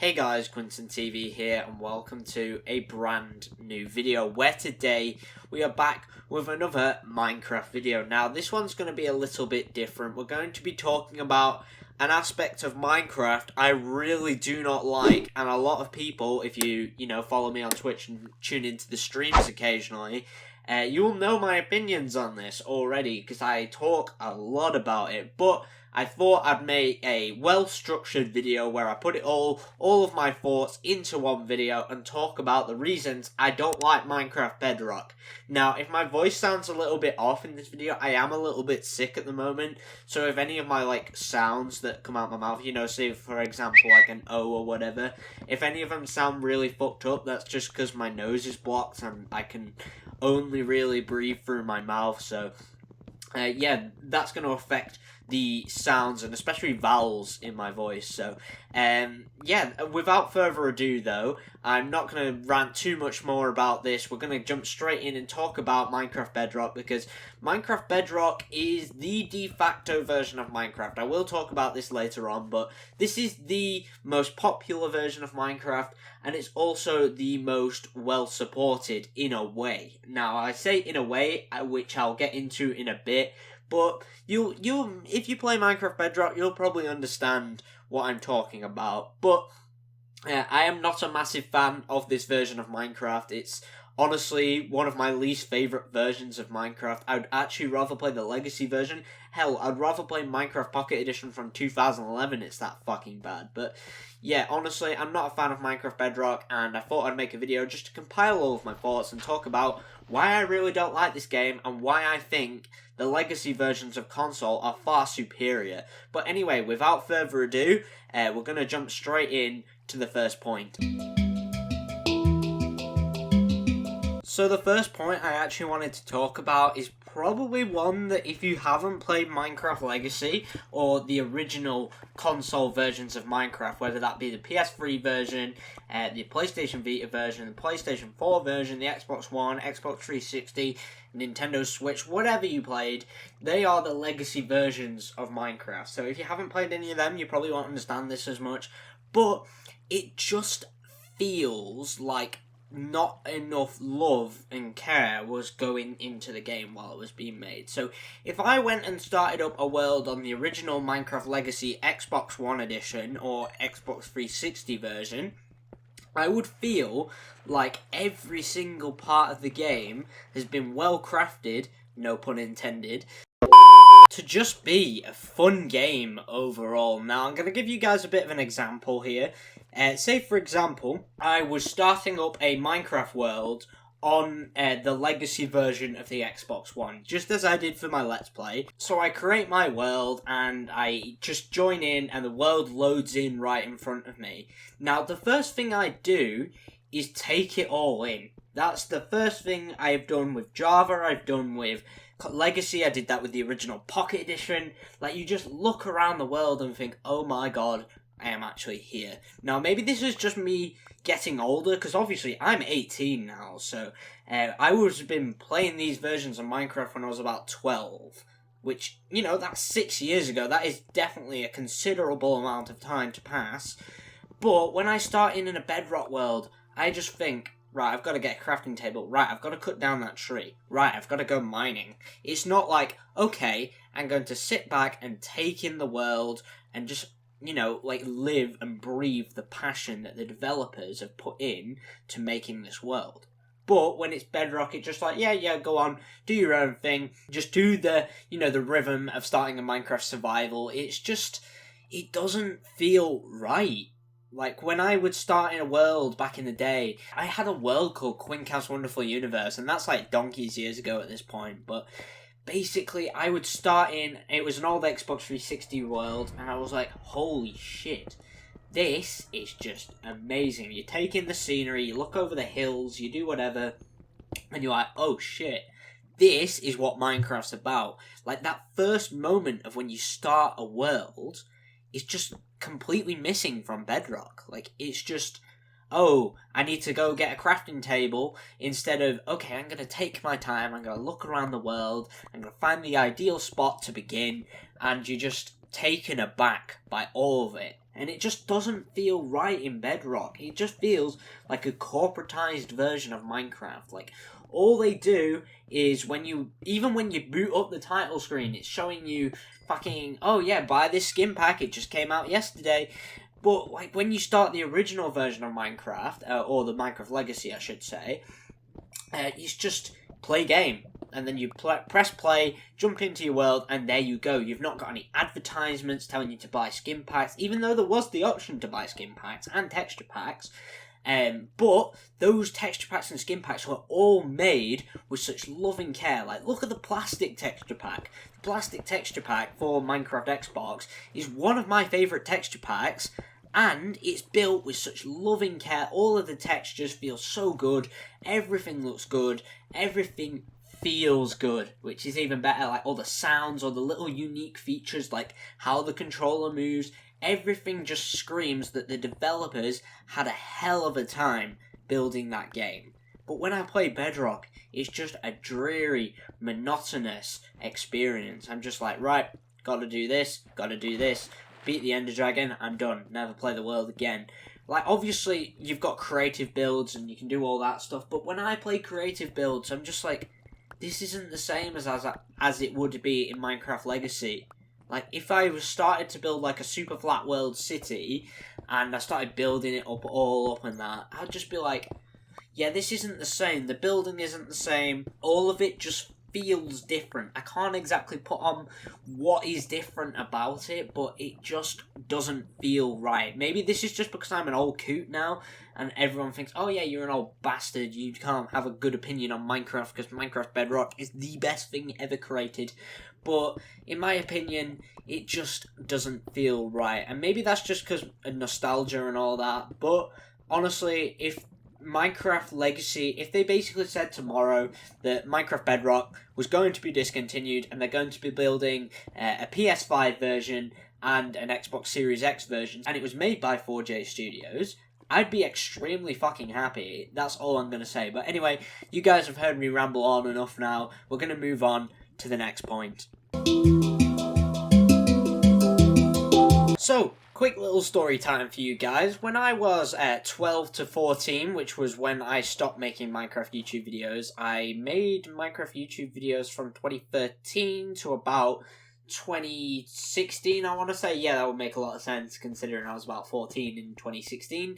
Hey guys, QuinntonTV here and welcome to a brand new video where today we are back with another Minecraft video. Now this one's going to be a little bit different. We're going to be talking about an aspect of Minecraft I really do not like, and a lot of people, if you follow me on Twitch and tune into the streams occasionally, you'll know my opinions on this already because I talk a lot about it, but I thought I'd make a well-structured video where I put it all of my thoughts into one video and talk about the reasons I don't like Minecraft Bedrock. Now, if my voice sounds a little bit off in this video, I am a little bit sick at the moment, so if any of my, sounds that come out my mouth, say, for example, like an O or whatever, if any of them sound really fucked up, that's just because my nose is blocked and I can only really breathe through my mouth, so, yeah, that's going to affect the sounds and especially vowels in my voice. So yeah, without further ado though, I'm not going to rant too much more about this. We're going to jump straight in and talk about Minecraft Bedrock, because Minecraft Bedrock is the de facto version of Minecraft. I will talk about this later on, but this is the most popular version of Minecraft, and it's also the most well supported in a way. Now I say in a way, which I'll get into in a bit, but you'll if you play Minecraft Bedrock, you'll probably understand what I'm talking about. But I am not a massive fan of this version of Minecraft. It's honestly one of my least favourite versions of Minecraft. I'd actually rather play the Legacy version. Hell, I'd rather play Minecraft Pocket Edition from 2011. It's that fucking bad. But yeah, honestly, I'm not a fan of Minecraft Bedrock, and I thought I'd make a video just to compile all of my thoughts and talk about why I really don't like this game and why I think the Legacy versions of console are far superior. But anyway, without further ado, we're going to jump straight in to the first point. So the first point I actually wanted to talk about is probably one that if you haven't played Minecraft Legacy or the original console versions of Minecraft, whether that be the PS3 version, the PlayStation Vita version, the PlayStation 4 version, the Xbox One, Xbox 360, Nintendo Switch, whatever you played, they are the Legacy versions of Minecraft. So if you haven't played any of them, you probably won't understand this as much, but it just feels like not enough love and care was going into the game while it was being made. So if I went and started up a world on the original Minecraft Legacy Xbox One edition or Xbox 360 version, I would feel like every single part of the game has been well crafted, no pun intended, to just be a fun game overall. Now, I'm going to give you guys a bit of an example here. Say, for example, I was starting up a Minecraft world on the Legacy version of the Xbox One, just as I did for my Let's Play. So I create my world, and I just join in, and the world loads in right in front of me. Now, the first thing I do is take it all in. That's the first thing I've done with Java, I've done with Legacy, I did that with the original Pocket Edition. Like, you just look around the world and think, oh my god, I am actually here. Now, maybe this is just me getting older, because obviously I'm 18 now, so I was been playing these versions of Minecraft when I was about 12, which, that's 6 years ago. That is definitely a considerable amount of time to pass. But when I start in a Bedrock world, I just think, right, I've got to get a crafting table. Right, I've got to cut down that tree. Right, I've got to go mining. It's not like, okay, I'm going to sit back and take in the world and just, live and breathe the passion that the developers have put in to making this world. But when it's Bedrock, it's just like, yeah, go on, do your own thing. Just do the, the rhythm of starting a Minecraft survival. It's just, it doesn't feel right. Like, when I would start in a world back in the day, I had a world called QuinntonTV, and that's like donkey's years ago at this point, but basically, I would start in, it was an old Xbox 360 world, and I was like, holy shit, this is just amazing. You take in the scenery, you look over the hills, you do whatever, and you're like, oh shit, this is what Minecraft's about. Like, that first moment of when you start a world is just completely missing from Bedrock. Like, it's just, oh, I need to go get a crafting table, instead of, okay, I'm going to take my time, I'm going to look around the world, I'm going to find the ideal spot to begin, and you're just taken aback by all of it. and it just doesn't feel right in Bedrock. It just feels like a corporatized version of Minecraft. Like, all they do is even when you boot up the title screen, it's showing you fucking, oh yeah, buy this skin pack, it just came out yesterday. But like when you start the original version of Minecraft, or the Minecraft Legacy I should say, it's just play game. And then you press play, jump into your world, and there you go. You've not got any advertisements telling you to buy skin packs, even though there was the option to buy skin packs and texture packs. But those texture packs and skin packs were all made with such loving care. Like, look at the plastic texture pack. The plastic texture pack for Minecraft Xbox is one of my favourite texture packs, and it's built with such loving care. All of the textures feel so good. Everything looks good. Everything feels good, which is even better. Like, all the sounds or the little unique features, like how the controller moves, everything just screams that the developers had a hell of a time building that game. But when I play Bedrock, it's just a dreary, monotonous experience. I'm just like, right, gotta do this, beat the Ender Dragon, I'm done, never play the world again. Like, obviously, you've got creative builds and you can do all that stuff, but when I play creative builds, I'm just like, this isn't the same as it would be in Minecraft Legacy. Like, if I started to build, like, a super flat world city, and I started building it all up and that, I'd just be like, yeah, this isn't the same. The building isn't the same. All of it just feels different. I can't exactly put on what is different about it, but it just doesn't feel right. Maybe this is just because I'm an old coot now, and everyone thinks, oh yeah, you're an old bastard, you can't have a good opinion on Minecraft because Minecraft Bedrock is the best thing ever created. But in my opinion, it just doesn't feel right. And maybe that's just because of nostalgia and all that, but honestly, if Minecraft Legacy, if they basically said tomorrow that Minecraft Bedrock was going to be discontinued and they're going to be building a PS5 version and an Xbox Series X version, and it was made by 4J Studios, I'd be extremely fucking happy. That's all I'm going to say. But anyway, you guys have heard me ramble on enough now. We're going to move on to the next point. So, quick little story time for you guys. When I was 12 to 14, which was when I stopped making Minecraft YouTube videos, I made Minecraft YouTube videos from 2013 to about 2016, I want to say. Yeah, that would make a lot of sense considering I was about 14 in 2016.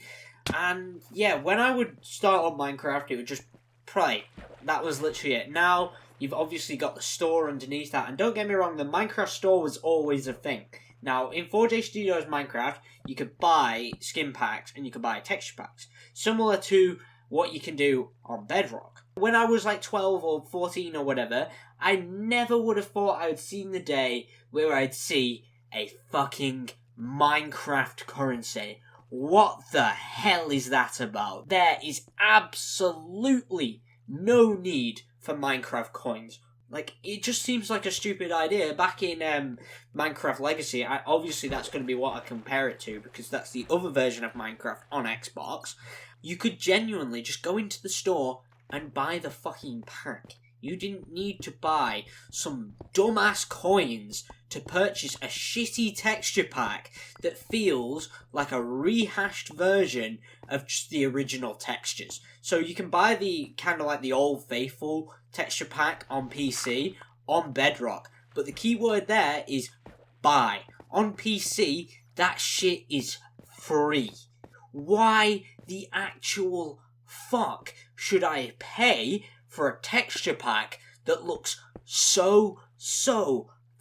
And yeah, when I would start on Minecraft, it would just play. That was literally it. Now, you've obviously got the store underneath that, and don't get me wrong, the Minecraft store was always a thing. Now, in 4J Studios Minecraft, you could buy skin packs and you could buy texture packs, similar to what you can do on Bedrock. When I was like 12 or 14 or whatever, I never would have thought I would seen the day where I'd see a fucking Minecraft currency. What the hell is that about? There is absolutely no need for Minecraft coins. Like, it just seems like a stupid idea. Back in Minecraft Legacy, obviously that's going to be what I compare it to, because that's the other version of Minecraft on Xbox. You could genuinely just go into the store and buy the fucking pack. You didn't need to buy some dumbass coins to purchase a shitty texture pack that feels like a rehashed version of just the original textures. So you can buy the kind of like the old faithful texture pack on PC, on Bedrock, but the key word there is buy. On PC, that shit is free. Why the actual fuck should I pay for a texture pack that looks so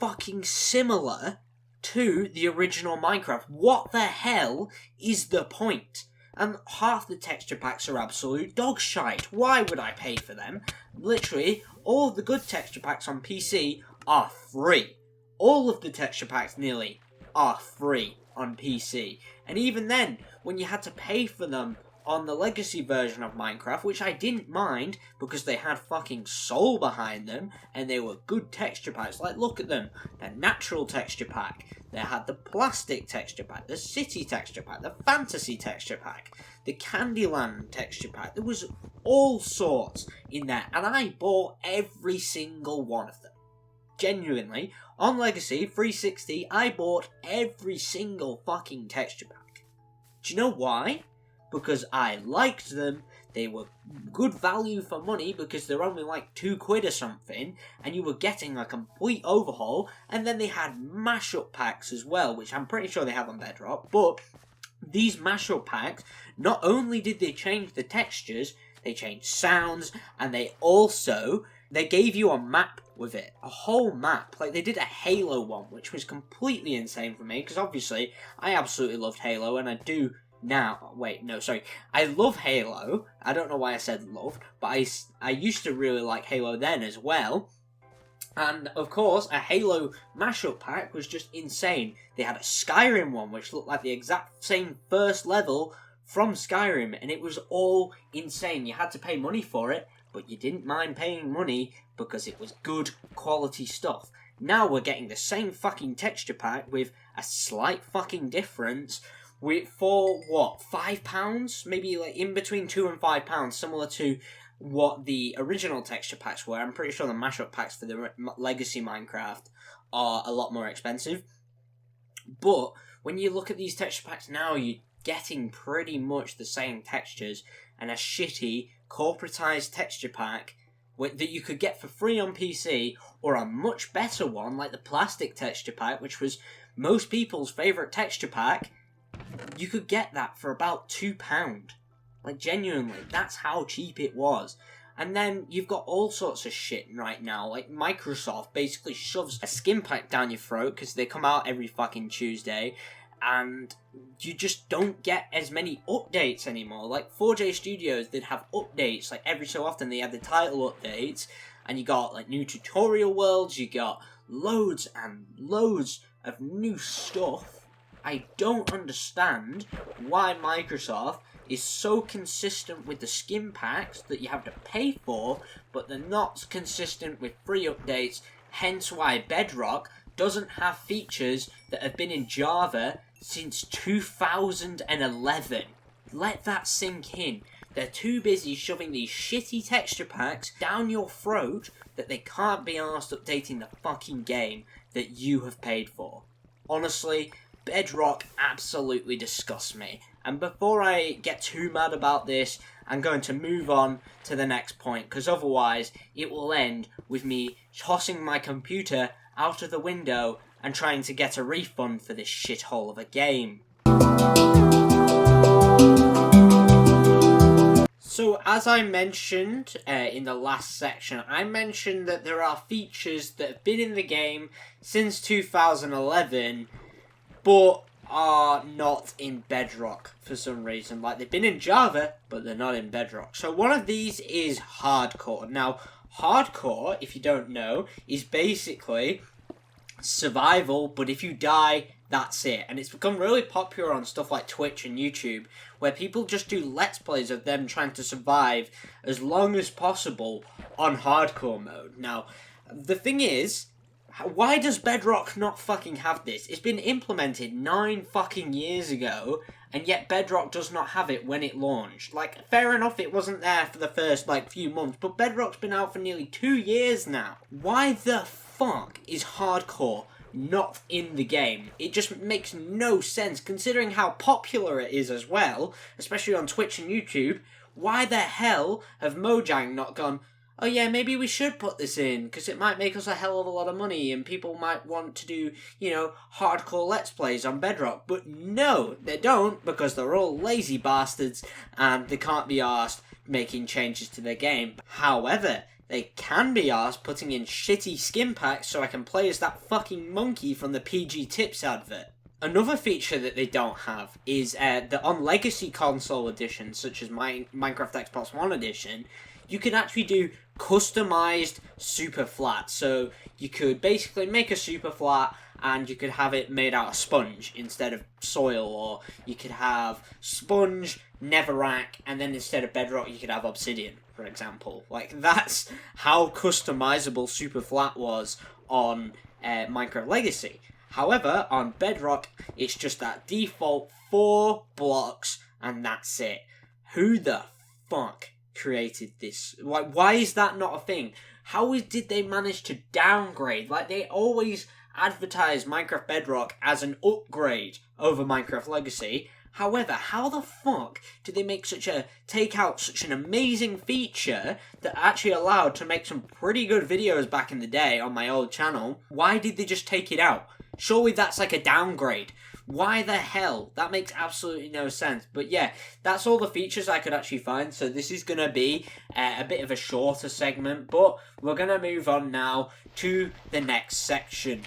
fucking similar to the original Minecraft? What the hell is the point? And half the texture packs are absolute dog shite. Why would I pay for them? Literally, all of the good texture packs on PC are free. All of the texture packs, nearly, are free on PC. And even then, when you had to pay for them on the Legacy version of Minecraft, which I didn't mind because they had fucking soul behind them and they were good texture packs. Like, look at them. The natural texture pack. They had the plastic texture pack, the city texture pack, the fantasy texture pack, the Candyland texture pack. There was all sorts in there, and I bought every single one of them. genuinely, on Legacy 360, I bought every single fucking texture pack. Do you know why? Because I liked them. They were good value for money because they're only like £2 or something, and you were getting a complete overhaul. And then they had mashup packs as well, which I'm pretty sure they have on Bedrock. But these mashup packs, not only did they change the textures, they changed sounds, and they gave you a map with it, a whole map. Like, they did a Halo one, which was completely insane for me, because obviously I absolutely loved Halo, and I do now. Wait, no, sorry. I love Halo. I don't know why I said love, but I used to really like Halo then as well. And, of course, a Halo mashup pack was just insane. They had a Skyrim one, which looked like the exact same first level from Skyrim, and it was all insane. You had to pay money for it, but you didn't mind paying money because it was good quality stuff. Now we're getting the same fucking texture pack with a slight fucking difference for, what, £5? Maybe like in between £2 and £5, similar to what the original texture packs were. I'm pretty sure the mashup packs for the Legacy Minecraft are a lot more expensive. But when you look at these texture packs now, you're getting pretty much the same textures, and a shitty corporatized texture pack that you could get for free on PC, or a much better one like the plastic texture pack, which was most people's favourite texture pack. You could get that for about £2. Like, genuinely, that's how cheap it was. And then you've got all sorts of shit right now. Like, Microsoft basically shoves a skin pack down your throat because they come out every fucking Tuesday, and you just don't get as many updates anymore. Like, 4J Studios did have updates, like, every so often they had the title updates, and you got, like, new tutorial worlds, you got loads and loads of new stuff. I don't understand why Microsoft is so consistent with the skin packs that you have to pay for, but they're not consistent with free updates, hence why Bedrock doesn't have features that have been in Java since 2011. Let that sink in. They're too busy shoving these shitty texture packs down your throat that they can't be arsed updating the fucking game that you have paid for. Honestly, Bedrock absolutely disgusts me. And before I get too mad about this, I'm going to move on to the next point, because otherwise it will end with me tossing my computer out of the window and trying to get a refund for this shithole of a game. So, as I mentioned in the last section, I mentioned that there are features that have been in the game since 2011, but are not in Bedrock for some reason. Like, they've been in Java, but they're not in Bedrock. So one of these is hardcore. Now, hardcore, if you don't know, is basically survival, but if you die, that's it. And it's become really popular on stuff like Twitch and YouTube, where people just do Let's Plays of them trying to survive as long as possible on hardcore mode. Now, the thing is, why does Bedrock not fucking have this? It's been implemented 9 fucking years ago, and yet Bedrock does not have it when it launched. Like, fair enough, it wasn't there for the first, few months, but Bedrock's been out for nearly 2 years now. Why the fuck is hardcore not in the game? It just makes no sense, considering how popular it is as well, especially on Twitch and YouTube. Why the hell have Mojang not gone, oh yeah, maybe we should put this in, because it might make us a hell of a lot of money, and people might want to do, hardcore Let's Plays on Bedrock. But no, they don't, because they're all lazy bastards, and they can't be arsed making changes to their game. However, they can be arsed putting in shitty skin packs so I can play as that fucking monkey from the PG Tips advert. Another feature that they don't have is that on Legacy console editions, such as Minecraft Xbox One edition, you can actually do customized super flat. So you could basically make a super flat and you could have it made out of sponge instead of soil, or you could have sponge, netherrack, and then instead of bedrock you could have obsidian, for example. Like, that's how customizable super flat was on Minecraft Legacy. However, on Bedrock, it's just that default 4 blocks and that's it. Who the fuck created this? Like, why is that not a thing? Did they manage to downgrade? Like, they always advertise Minecraft Bedrock as an upgrade over Minecraft Legacy. However, how the fuck did they take out such an amazing feature that actually allowed to make some pretty good videos back in the day on my old channel? Why did they just take it out? Surely that's like a downgrade. Why the hell? That makes absolutely no sense. But yeah, that's all the features I could actually find. So this is going to be a bit of a shorter segment, but we're going to move on now to the next section.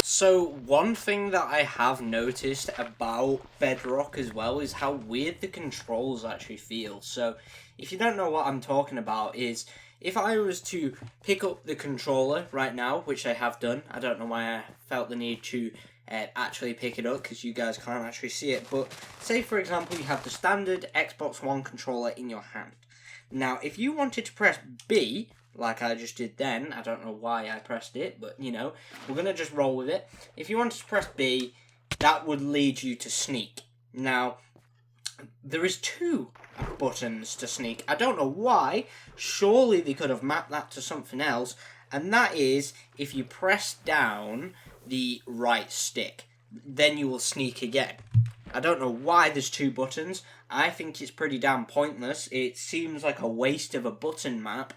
So one thing that I have noticed about Bedrock as well is how weird the controls actually feel. So if you don't know what I'm talking about, is if I was to pick up the controller right now, which I have done, I don't know why I felt the need to actually pick it up, because you guys can't actually see it, but say for example you have the standard Xbox One controller in your hand. Now if you wanted to press B, like I just did then, I don't know why I pressed it, but you know, we're going to just roll with it. If you wanted to press B, that would lead you to sneak. Now, there is 2 buttons to sneak. I don't know why. Surely they could have mapped that to something else. And that is, if you press down the right stick, then you will sneak again. I don't know why there's 2 buttons. I think it's pretty damn pointless. It seems like a waste of a button map.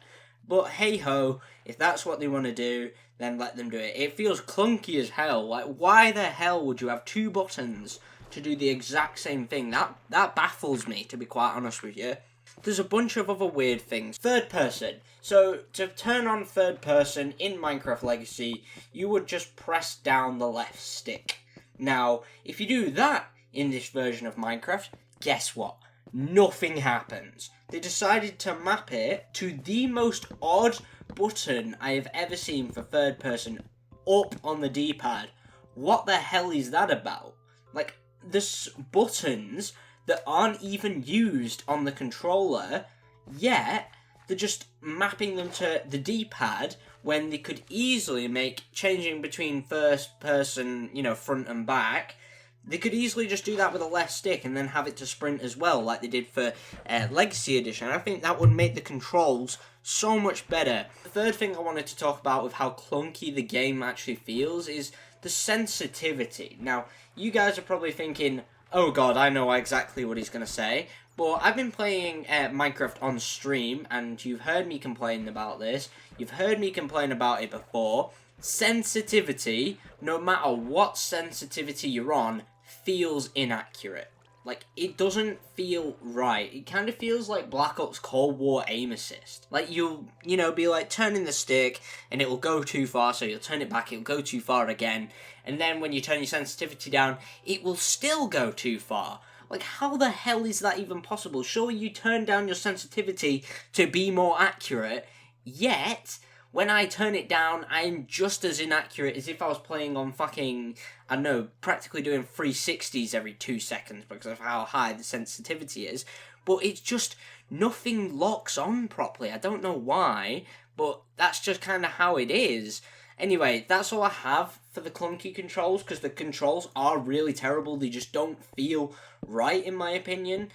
But hey ho, if that's what they want to do, then let them do it. It feels clunky as hell. Like, why the hell would you have 2 buttons to do the exact same thing? That baffles me, to be quite honest with you. There's a bunch of other weird things. Third person. So, to turn on third person in Minecraft Legacy, you would just press down the left stick. Now, if you do that in this version of Minecraft, guess what? Nothing happens. They decided to map it to the most odd button I have ever seen for third person up on the D-pad. What the hell is that about? Like, there's buttons that aren't even used on the controller, yet they're just mapping them to the D-pad when they could easily make changing between first person, you know, front and back. They could easily just do that with a left stick and then have it to sprint as well, like they did for Legacy Edition. I think that would make the controls so much better. The third thing I wanted to talk about with how clunky the game actually feels is the sensitivity. Now, you guys are probably thinking, oh god, I know exactly what he's going to say. But I've been playing Minecraft on stream, and you've heard me complain about this. You've heard me complain about it before. Sensitivity, no matter what sensitivity you're on, feels inaccurate. Like, it doesn't feel right. It kind of feels like Black Ops Cold War aim assist. Like, you'll, you know, be like turning the stick and it will go too far, so you'll turn it back, it'll go too far again. And then when you turn your sensitivity down, it will still go too far. Like, how the hell is that even possible? Surely you turn down your sensitivity to be more accurate, yet when I turn it down, I'm just as inaccurate as if I was playing on fucking, I don't know, practically doing 360s every 2 seconds because of how high the sensitivity is. But it's just, nothing locks on properly. I don't know why, but that's just kind of how it is. Anyway, that's all I have for the clunky controls, because the controls are really terrible. They just don't feel right, in my opinion.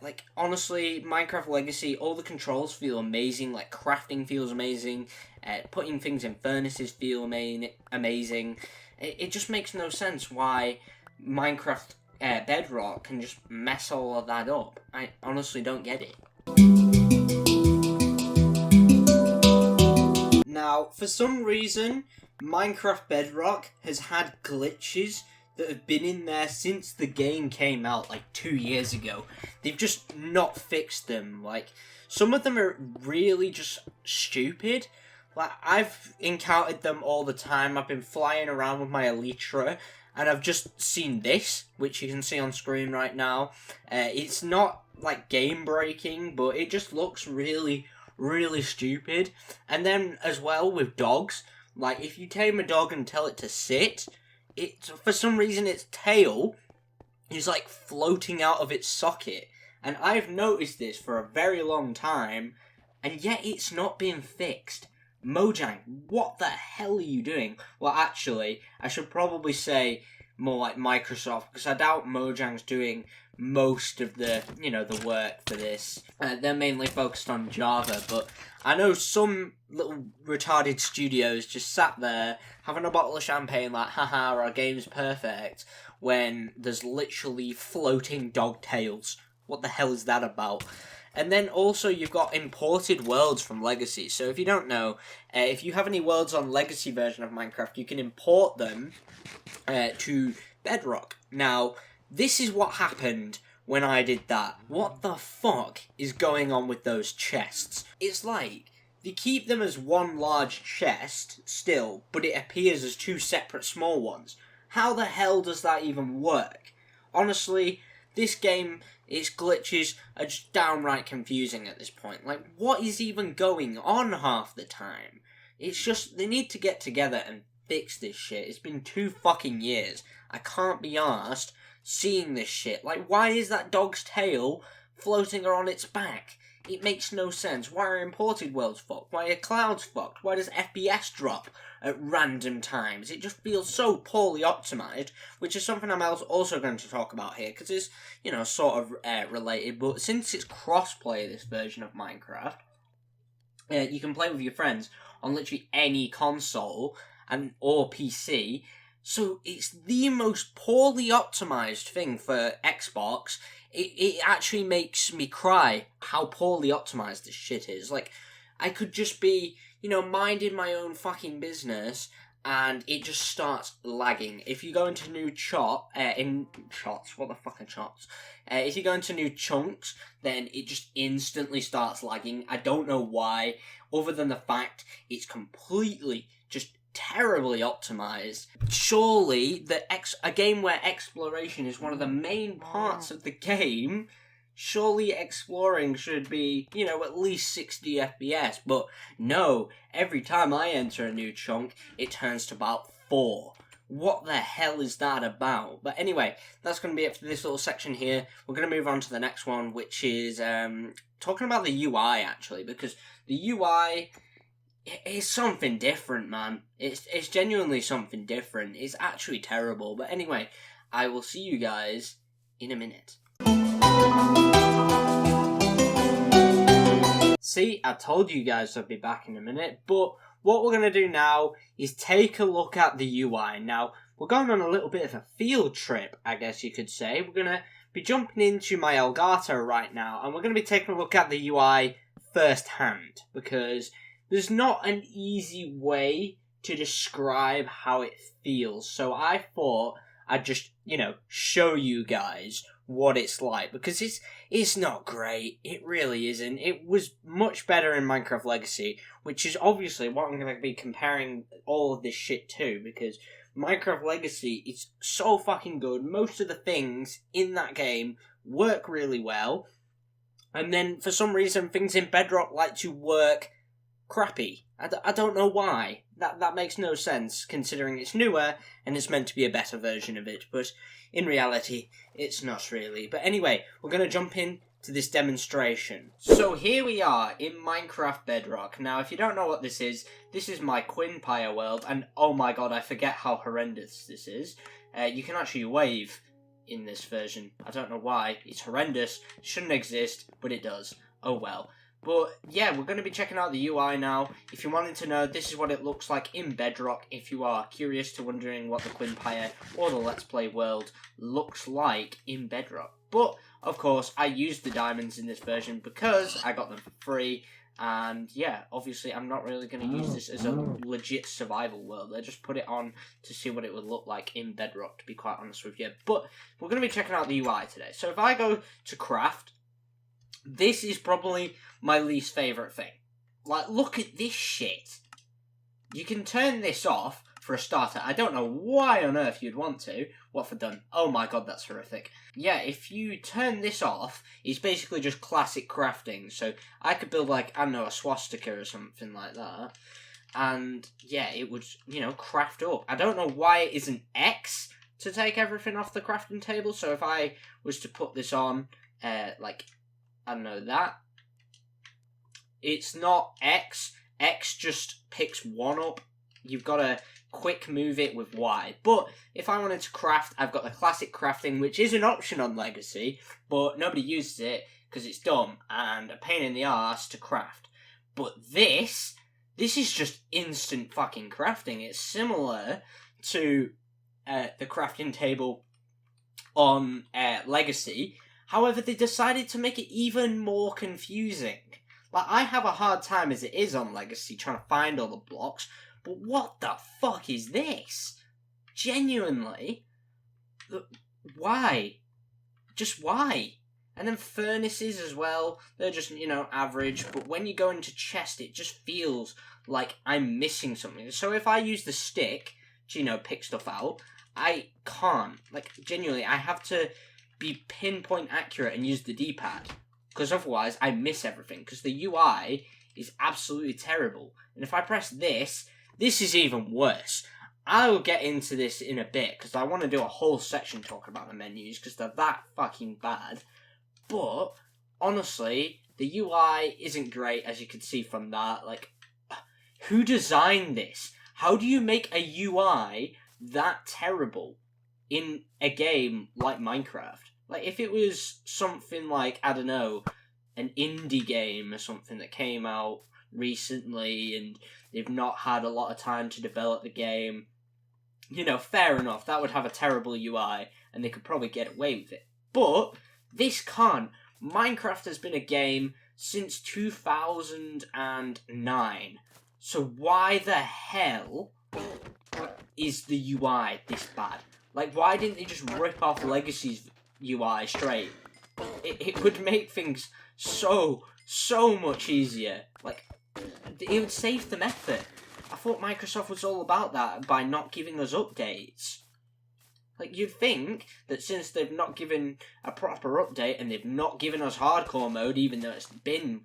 Like, honestly, Minecraft Legacy, all the controls feel amazing. Like, crafting feels amazing. Putting things in furnaces feel amazing. It just makes no sense why Minecraft Bedrock can just mess all of that up. I honestly don't get it. Now, for some reason, Minecraft Bedrock has had glitches that have been in there since the game came out, like 2 years ago. They've just not fixed them. Like, some of them are really just stupid. Like, I've encountered them all the time. I've been flying around with my Elytra, and I've just seen this, which you can see on screen right now. It's not, like, game-breaking, but it just looks really, really stupid. And then, as well, with dogs, like, if you tame a dog and tell it to sit, for some reason, its tail is, like, floating out of its socket. And I've noticed this for a very long time, and yet it's not being fixed. Mojang, what the hell are you doing? Well, actually, I should probably say, more like Microsoft, because I doubt Mojang's doing most of the, the work for this. They're mainly focused on Java, but I know some little retarded studios just sat there having a bottle of champagne like, haha, our game's perfect, when there's literally floating dog tails. What the hell is that about? And then also you've got imported worlds from Legacy. So if you don't know, if you have any worlds on Legacy version of Minecraft, you can import them to Bedrock. Now, this is what happened when I did that. What the fuck is going on with those chests? It's like, they keep them as one large chest still, but it appears as two separate small ones. How the hell does that even work? Honestly, this game, its glitches are just downright confusing at this point. Like, what is even going on half the time? It's just, they need to get together and fix this shit. It's been 2 fucking years. I can't be arsed seeing this shit. Like, why is that dog's tail floating on its back? It makes no sense. Why are imported worlds fucked? Why are clouds fucked? Why does FPS drop at random times? It just feels so poorly optimized, which is something I'm also going to talk about here, because it's, sort of related, but since it's cross-play, this version of Minecraft, you can play with your friends on literally any console or PC, so it's the most poorly optimized thing for Xbox. It actually makes me cry how poorly optimized this shit is. Like, I could just be, minding my own fucking business, and it just starts lagging. If you go into new what the fucking shots? If you go into new chunks, then it just instantly starts lagging. I don't know why, other than the fact it's completely just terribly optimized. Surely, a game where exploration is one of the main parts of the game, surely exploring should be, at least 60 FPS, but no, every time I enter a new chunk, it turns to about 4. What the hell is that about? But anyway, that's going to be it for this little section here. We're going to move on to the next one, which is talking about the UI, actually, because the UI... it's something different, man. It's genuinely something different. It's actually terrible. But anyway, I will see you guys in a minute. See, I told you guys I'd be back in a minute. But what we're going to do now is take a look at the UI. Now, we're going on a little bit of a field trip, I guess you could say. We're going to be jumping into my Elgato right now. And we're going to be taking a look at the UI firsthand. Because there's not an easy way to describe how it feels, so I thought I'd just, show you guys what it's like, because it's not great, it really isn't. It was much better in Minecraft Legacy, which is obviously what I'm going to be comparing all of this shit to, because Minecraft Legacy is so fucking good. Most of the things in that game work really well, and then for some reason things in Bedrock like to work crappy. I don't know why. That makes no sense, considering it's newer and it's meant to be a better version of it, but in reality, it's not really. But anyway, we're going to jump in to this demonstration. So here we are in Minecraft Bedrock. Now, if you don't know what this is my QuinnTV world, and oh my god, I forget how horrendous this is. You can actually wave in this version. I don't know why. It's horrendous. Shouldn't exist, but it does. Oh well. But yeah, we're going to be checking out the UI now. If you wanted to know, this is what it looks like in Bedrock. If you are curious to wondering what the QuinnTV or the Let's Play world looks like in Bedrock. But, of course, I used the diamonds in this version because I got them for free. And yeah, obviously I'm not really going to use this as a legit survival world. I just put it on to see what it would look like in Bedrock, to be quite honest with you. But we're going to be checking out the UI today. So if I go to craft, this is probably my least favourite thing. Like, look at this shit. You can turn this off for a starter. I don't know why on earth you'd want to. What for done? Oh my god, that's horrific. Yeah, if you turn this off, it's basically just classic crafting. So I could build, like, I don't know, a swastika or something like that. And yeah, it would, craft up. I don't know why it isn't X to take everything off the crafting table. So if I was to put this on, like, I don't know, that. It's not X. X just picks one up. you've got to quick move it with Y. But if I wanted to craft, I've got the classic crafting, which is an option on Legacy, but nobody uses it because it's dumb and a pain in the arse to craft. But this is just instant fucking crafting. It's similar to the crafting table on Legacy. However, they decided to make it even more confusing. Like, I have a hard time as it is on Legacy trying to find all the blocks, but what the fuck is this? Genuinely? Why? Just why? And then furnaces as well, they're just, average, but when you go into chest, it just feels like I'm missing something. So if I use the stick to, pick stuff out, I can't. Like, genuinely, I have to be pinpoint accurate and use the D-pad, because otherwise I miss everything, because the UI is absolutely terrible. And if I press this is even worse. I will get into this in a bit, because I want to do a whole section talking about the menus, because they're that fucking bad. But, honestly, the UI isn't great, as you can see from that. Like, who designed this? How do you make a UI that terrible in a game like Minecraft? Like, if it was something like, I don't know, an indie game or something that came out recently and they've not had a lot of time to develop the game, fair enough, that would have a terrible UI and they could probably get away with it. But this can't. Minecraft has been a game since 2009. So why the hell is the UI this bad? Like, why didn't they just rip off Legacy's UI straight? It would make things so much easier. Like, it would save them effort. I thought Microsoft was all about that by not giving us updates. Like, you'd think that since they've not given a proper update and they've not given us hardcore mode, even though it's been,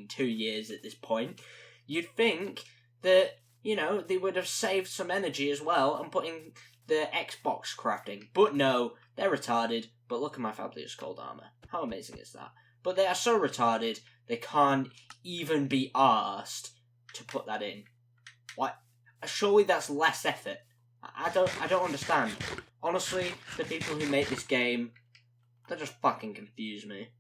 2 years at this point, you'd think that, they would have saved some energy as well and put in the Xbox crafting. But no, they're retarded. But look at my fabulous gold armor. How amazing is that? But they are so retarded, they can't even be arsed to put that in. Like, surely that's less effort. I don't understand. Honestly, the people who make this game, they just fucking confuse me.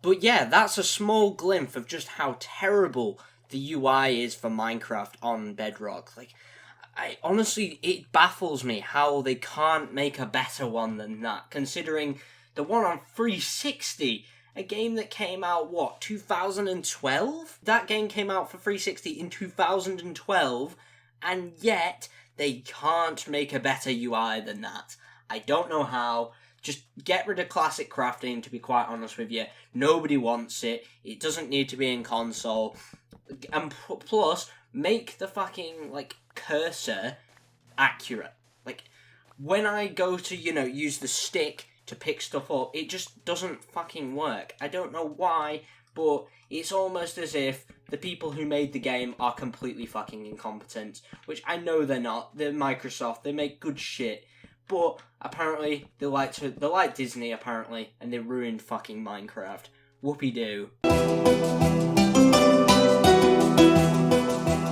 But yeah, that's a small glimpse of just how terrible the UI is for Minecraft on Bedrock. Like, honestly, it baffles me how they can't make a better one than that, considering the one on 360, a game that came out, 2012? That game came out for 360 in 2012, and yet they can't make a better UI than that. I don't know how. Just get rid of classic crafting, to be quite honest with you. Nobody wants it. It doesn't need to be in console. And plus, make the fucking, cursor accurate. Like, when I go to, use the stick to pick stuff up, it just doesn't fucking work. I don't know why, but it's almost as if the people who made the game are completely fucking incompetent, which I know they're not. They're Microsoft, they make good shit, but apparently they like Disney, apparently, and they ruined fucking Minecraft. Whoopie-doo.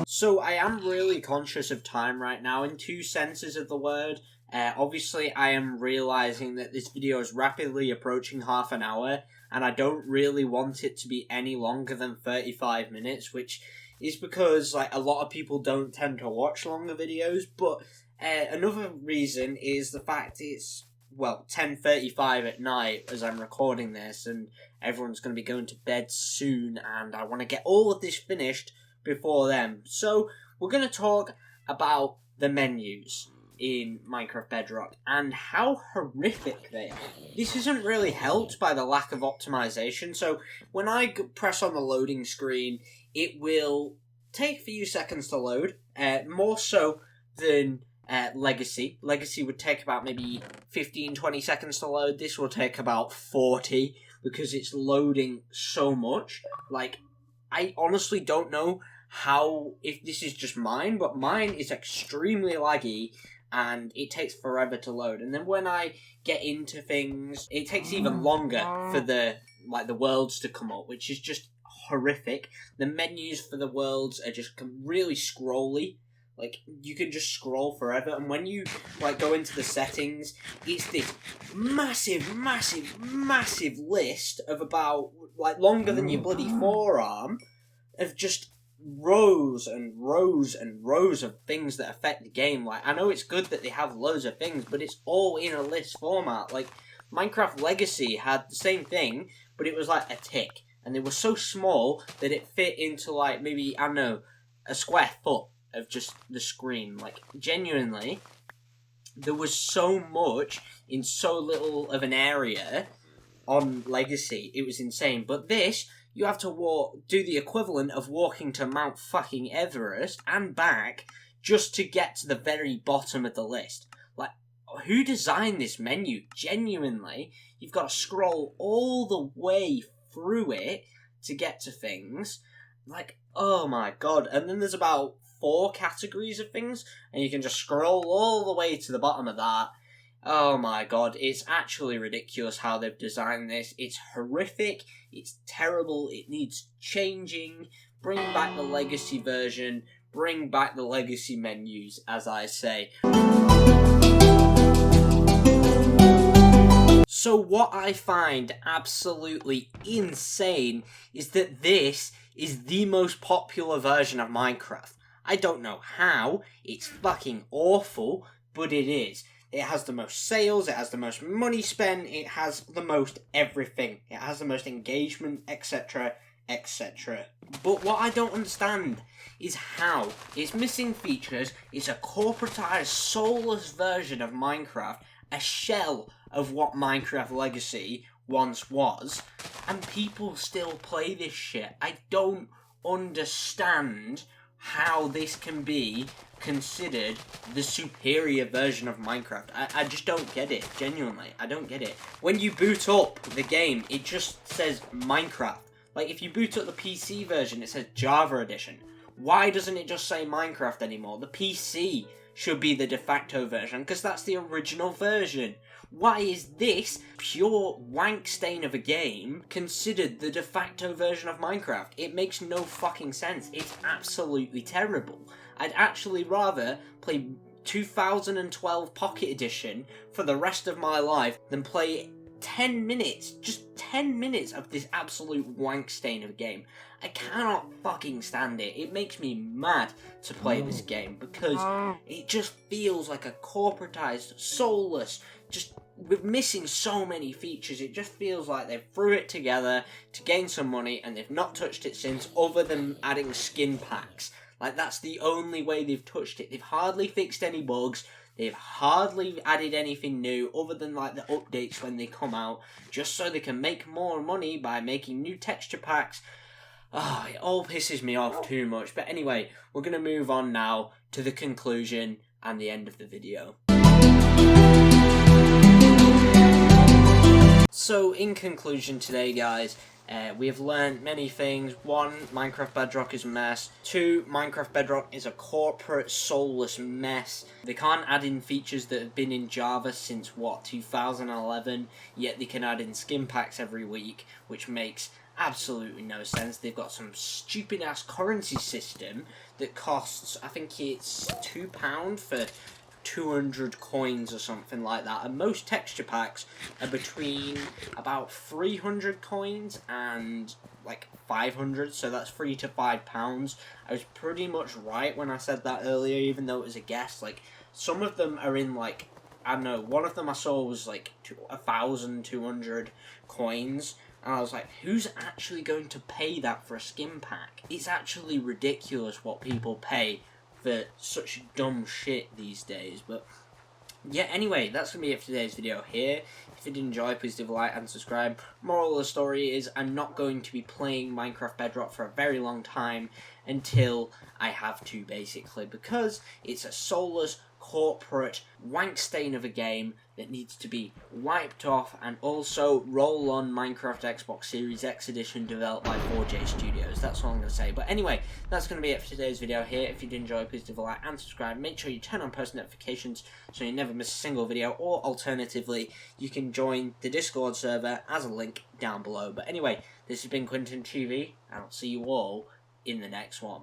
So I am really conscious of time right now in two senses of the word. Obviously, I am realising that this video is rapidly approaching half an hour, and I don't really want it to be any longer than 35 minutes, which is because a lot of people don't tend to watch longer videos, but another reason is the fact it's, 10:35 at night as I'm recording this, and everyone's going to be going to bed soon, and I want to get all of this finished before then. So, we're going to talk about the menus in Minecraft Bedrock and how horrific they are. This isn't really helped by the lack of optimization, so when I press on the loading screen, it will take a few seconds to load, more so than Legacy. Legacy would take about maybe 15-20 seconds to load. This will take about 40 because it's loading so much. I honestly don't know if this is just mine, but mine is extremely laggy and it takes forever to load. And then when I get into things, it takes even longer for the worlds to come up, which is just horrific. The menus for the worlds are just really scrolly. Like, you can just scroll forever, and when you, like, go into the settings, it's this massive, massive, massive list of about, like, longer than your bloody forearm, of just rows and rows and rows of things that affect the game. Like, I know it's good that they have loads of things, but it's all in a list format. Like, Minecraft Legacy had the same thing, but it was like a tick, and they were so small that it fit into, like, maybe, I don't know, a square foot of just the screen. Like, genuinely, there was so much in so little of an area on Legacy. It was insane. But this, you have to do the equivalent of walking to Mount fucking Everest and back just to get to the very bottom of the list. Like, who designed this menu? Genuinely, you've got to scroll all the way through it to get to things. Like, oh my god. And then there's about 4 categories of things, and you can just scroll all the way to the bottom of that. Oh my god, it's actually ridiculous how they've designed this. It's horrific, it's terrible, it needs changing. Bring back the Legacy version, bring back the Legacy menus, as I say. So what I find absolutely insane is that this is the most popular version of Minecraft. I don't know how, it's fucking awful, but it is. It has the most sales, it has the most money spent, it has the most everything. It has the most engagement, etc, etc. But what I don't understand is how it's missing features, it's a corporatized, soulless version of Minecraft, a shell of what Minecraft Legacy once was, and people still play this shit. I don't understand how this can be considered the superior version of Minecraft. I just don't get it, genuinely. I don't get it. When you boot up the game, it just says Minecraft. Like, if you boot up the PC version, it says Java Edition. Why doesn't it just say Minecraft anymore? The PC should be the de facto version, because that's the original version. Why is this pure wank stain of a game considered the de facto version of Minecraft? It makes no fucking sense. It's absolutely terrible. I'd actually rather play 2012 Pocket Edition for the rest of my life than play 10 minutes, just 10 minutes of this absolute wank stain of a game. I cannot fucking stand it. It makes me mad to play this game because it just feels like a corporatized, soulless, just with missing so many features. It just feels like they threw it together to gain some money and they've not touched it since, other than adding skin packs. Like, that's the only way they've touched it. They've hardly fixed any bugs. They've hardly added anything new other than, like, the updates when they come out, just so they can make more money by making new texture packs. Oh, it all pisses me off too much. But anyway, we're going to move on now to the conclusion and the end of the video. So, in conclusion today, guys, we have learned many things. 1, Minecraft Bedrock is a mess. 2, Minecraft Bedrock is a corporate, soulless mess. They can't add in features that have been in Java since, what, 2011, yet they can add in skin packs every week, which makes absolutely no sense. They've got some stupid-ass currency system that costs, I think it's £2 for 200 coins or something like that, and most texture packs are between about 300 coins and like 500, so that's £3 to £5. I was pretty much right when I said that earlier, even though it was a guess. Like, some of them are in, like, I don't know, one of them I saw was like 1,200 coins, and I was like, who's actually going to pay that for a skin pack? It's actually ridiculous what people pay for such dumb shit these days. But yeah, anyway, that's going to be it for today's video here. If you did enjoy, please leave a like and subscribe. Moral of the story is, I'm not going to be playing Minecraft Bedrock for a very long time until I have to, basically, because it's a soulless, corporate wank stain of a game that needs to be wiped off, and also roll on Minecraft Xbox Series X Edition developed by 4J Studios. That's all I'm going to say. But anyway, that's going to be it for today's video here. If you did enjoy, please leave a like and subscribe. Make sure you turn on post notifications so you never miss a single video, or alternatively, you can join the Discord server as a link down below. But anyway, this has been QuinntonTV, and I'll see you all in the next one.